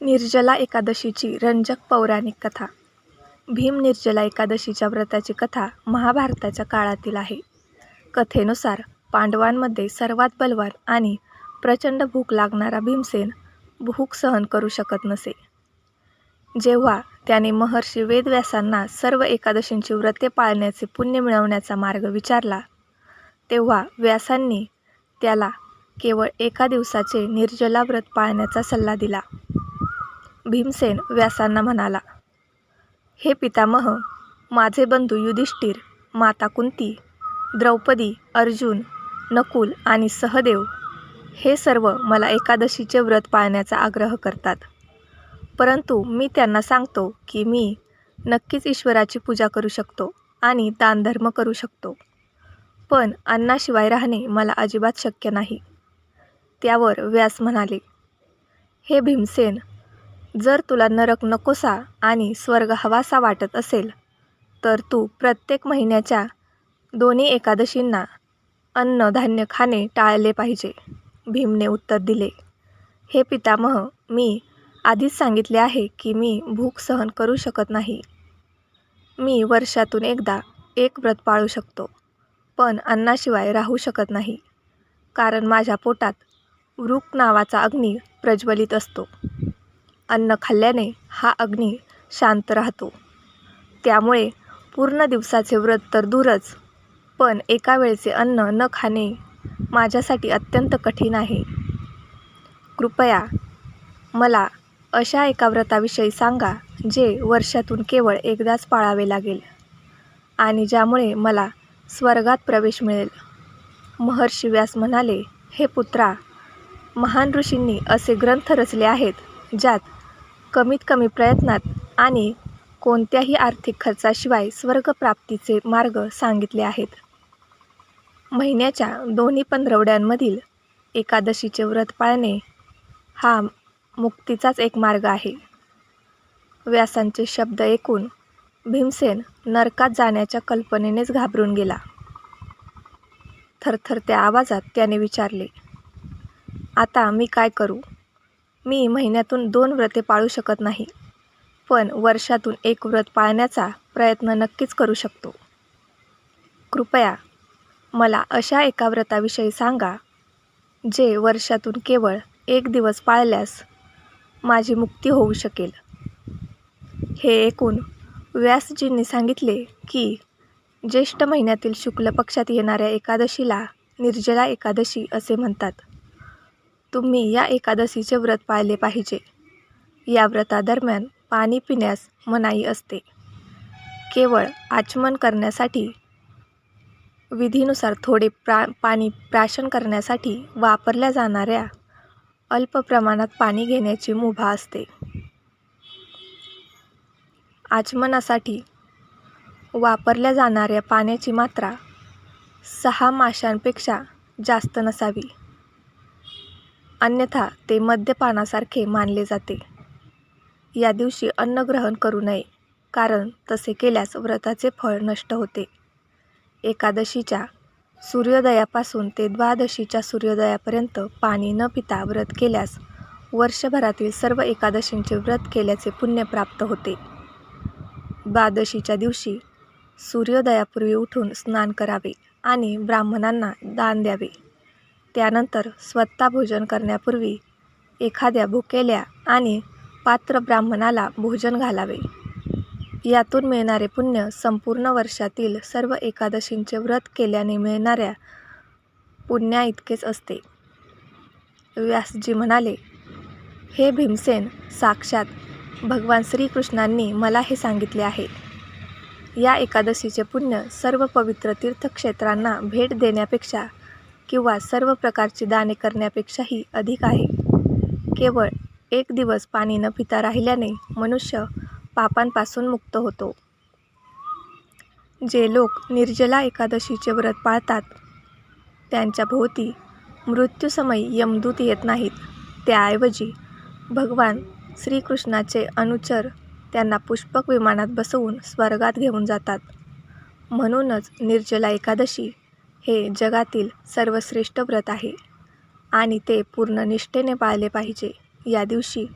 निर्जला एकादशीची रंजक पौराणिक कथा. भीम निर्जला एकादशीच्या व्रताची कथा महाभारताच्या काळातील आहे. कथेनुसार पांडवांमध्ये सर्वात बलवान आणि प्रचंड भूक लागणारा भीमसेन भूक सहन करू शकत नसे. जेव्हा त्याने महर्षी वेदव्यासांना सर्व एकादशींची व्रते पाळण्याचे पुण्य मिळवण्याचा मार्ग विचारला, तेव्हा व्यासांनी त्याला केवळ एका दिवसाचे निर्जला व्रत पाळण्याचा सल्ला दिला. भीमसेन व्यासांना म्हणाला, हे पितामह, माझे बंधू युधिष्ठिर, माता कुंती, द्रौपदी, अर्जुन, नकुल आणि सहदेव हे सर्व मला एकादशीचे व्रत पाळण्याचा आग्रह करतात. परंतु मी त्यांना सांगतो की मी नक्कीच ईश्वराची पूजा करू शकतो आणि दानधर्म करू शकतो, पण अन्नाशिवाय राहणे मला अजिबात शक्य नाही. त्यावर व्यास म्हणाले, हे भीमसेन, जर तुला नरक नकोसा आणि स्वर्ग हवासा वाटत असेल तर तू प्रत्येक महिन्याच्या दोन्ही एकादशींना अन्नधान्य खाणे टाळले पाहिजे. भीमने उत्तर दिले, हे पितामह, मी आधीच सांगितले आहे की मी भूक सहन करू शकत नाही. मी वर्षातून एकदा एक व्रत पाळू शकतो, पण अन्नाशिवाय राहू शकत नाही, कारण माझ्या पोटात वृक नावाचा अग्नी प्रज्वलित असतो. अन्न खाल्ल्याने हा अग्नी शांत राहतो. त्यामुळे पूर्ण दिवसाचे व्रत तर दूरच, पण एका वेळचे अन्न न खाणे माझ्यासाठी अत्यंत कठीण आहे. कृपया मला अशा एका व्रताविषयी सांगा जे वर्षातून केवळ एकदाच पाळावे लागेल आणि ज्यामुळे मला स्वर्गात प्रवेश मिळेल. महर्षी व्यास म्हणाले, हे पुत्रा, महान ऋषींनी असे ग्रंथ रचले आहेत ज्यात कमीत कमी प्रयत्नात आणि कोणत्याही आर्थिक खर्चाशिवाय स्वर्गप्राप्तीचे मार्ग सांगितले आहेत. महिन्याच्या दोन्ही पंधरवड्यांमधील एकादशीचे व्रत पाळणे हा मुक्तीचाच एक मार्ग आहे. व्यासांचे शब्द ऐकून भीमसेन नरकात जाण्याच्या कल्पनेनेच घाबरून गेला. थरथरत्या आवाजात त्याने विचारले, आता मी काय करू? मी महिन्यातून 2 व्रते पाळू शकत नाही, पण वर्षातून एक व्रत पाळण्याचा प्रयत्न नक्कीच करू शकतो. कृपया मला अशा एका व्रताविषयी सांगा जे वर्षातून केवळ एक दिवस पाळल्यास माझी मुक्ती होऊ शकेल. हे ऐकून व्यासजींनी सांगितले की ज्येष्ठ महिन्यातील शुक्ल पक्षात येणाऱ्या एकादशीला निर्जला एकादशी असे म्हणतात. तुम्ही या एकादशीचे व्रत पाळले पाहिजे. या व्रतादरम्यान पाणी पिण्यास मनाई असते. केवळ आचमन करण्यासाठी, विधीनुसार थोडे पाणी प्राशन करण्यासाठी वापरल्या जाणाऱ्या अल्प प्रमाणात पाणी घेण्याची मुभा असते. आचमनासाठी वापरल्या जाणाऱ्या पाण्याची मात्रा 6 माशांपेक्षा जास्त नसावी, अन्यथा ते मद्यपानासारखे मानले जाते. या दिवशी अन्न ग्रहण करू नये, कारण तसे केल्यास व्रताचे फळ नष्ट होते. एकादशीच्या सूर्योदयापासून ते द्वादशीच्या सूर्योदयापर्यंत पाणी न पिता व्रत केल्यास वर्षभरातील सर्व एकादशींचे व्रत केल्याचे पुण्य प्राप्त होते. द्वादशीच्या दिवशी सूर्योदयापूर्वी उठून स्नान करावे आणि ब्राह्मणांना दान द्यावे. त्यानंतर स्वतः भोजन करण्यापूर्वी एखाद्या भुकेल्या आणि पात्र ब्राह्मणाला भोजन घालावे. यातून मिळणारे पुण्य संपूर्ण वर्षातील सर्व एकादशींचे व्रत केल्याने मिळणाऱ्या पुण्याइतकेच असते. व्यासजी म्हणाले, हे भीमसेन, साक्षात भगवान श्रीकृष्णांनी मला हे सांगितले आहे. या एकादशीचे पुण्य सर्व पवित्र तीर्थक्षेत्रांना भेट देण्यापेक्षा किंवा सर्व प्रकारची दाने करण्यापेक्षाही अधिक आहे. केवळ एक दिवस पाणी न पिता राहिल्याने मनुष्य पापांपासून मुक्त होतो. जे लोक निर्जला एकादशीचे व्रत पाळतात त्यांच्या भोवती मृत्यूसमयी यमदूत येत नाहीत. त्याऐवजी भगवान श्रीकृष्णाचे अनुचर त्यांना पुष्पक विमानात बसवून स्वर्गात घेऊन जातात. म्हणूनच निर्जला एकादशी हे जगातील सर्वश्रेष्ठ व्रत आहे आणि ते पूर्ण निष्ठेने पाळले पाहिजे. या दिवशी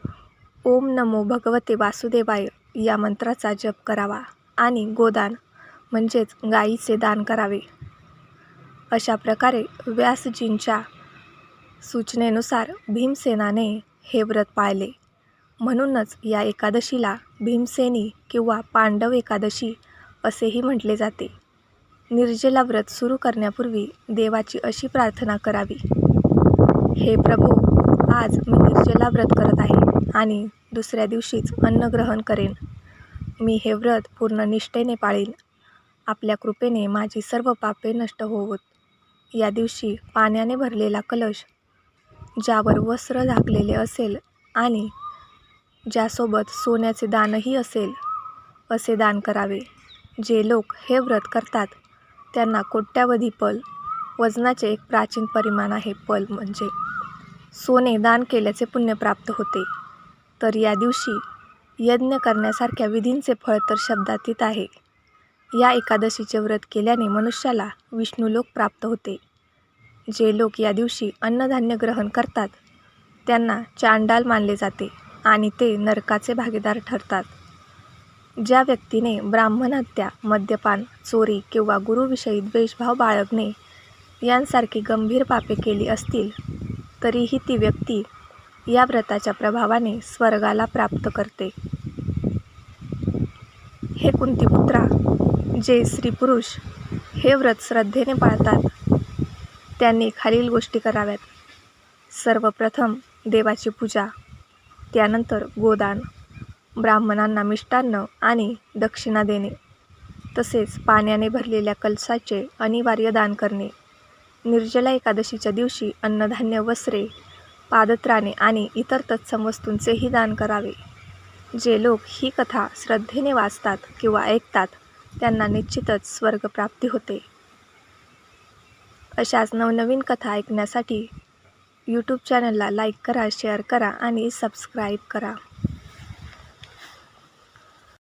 ओम नमो भगवते वासुदेवाय या मंत्राचा जप करावा आणि गोदान म्हणजेच गाईचे दान करावे. अशा प्रकारे व्यासजींच्या सूचनेनुसार भीमसेनाने हे व्रत पाळले. म्हणूनच या एकादशीला भीमसेनी किंवा पांडव एकादशी असेही म्हटले जाते. निर्जला व्रत सुरू करण्यापूर्वी देवाची अशी प्रार्थना करावी. हे प्रभू, आज मी निर्जला व्रत करत आहे आणि दुसऱ्या दिवशीच अन्न ग्रहण करेन. मी हे व्रत पूर्ण निष्ठेने पाळीन. आपल्या कृपेने माझी सर्व पापे नष्ट होवोत. या दिवशी पाण्याने भरलेला कलश, ज्यावर वस्त्र झाकलेले असेल आणि ज्यासोबत सोन्याचे दानही असेल, असे दान करावे. जे लोक हे व्रत करतात त्यांना कोट्यावधी पल, वजनाचे एक प्राचीन परिमाण आहे पल म्हणजे सोने दान केल्याचे पुण्य प्राप्त होते. तर या दिवशी यज्ञ करण्यासारख्या विधींचे फळ तर शब्दातीत आहे. या एकादशीचे व्रत केल्याने मनुष्याला विष्णुलोक प्राप्त होते. जे लोक या दिवशी अन्नधान्य ग्रहण करतात त्यांना चांडाल मानले जाते आणि ते नरकाचे भागीदार ठरतात. ज्या व्यक्तीने ब्राह्मण हत्या, मद्यपान, चोरी किंवा गुरुविषयी द्वेषभाव बाळगणे यांसारखी गंभीर पापे केली असतील तरीही ती व्यक्ती या व्रताच्या प्रभावाने स्वर्गाला प्राप्त करते. हे कुंतीपुत्रा, जे स्त्रीपुरुष हे व्रत श्रद्धेने पाळतात त्यांनी खालील गोष्टी कराव्यात. सर्वप्रथम देवाची पूजा, त्यानंतर गोदान, ब्राह्मणांना मिष्टान्न आणि दक्षिणा देणे, तसेच पाण्याने भरलेल्या कलशाचे अनिवार्य दान करणे. निर्जला एकादशीच्या दिवशी अन्नधान्य, वस्त्रे, पादत्राणे आणि इतर तत्सम वस्तूंचेही दान करावे. जे लोक ही कथा श्रद्धेने वाचतात किंवा ऐकतात त्यांना निश्चितच स्वर्गप्राप्ती होते. अशाच नवनवीन कथा ऐकण्यासाठी यूट्यूब चॅनलला लाईक करा, शेअर करा आणि सबस्क्राईब करा.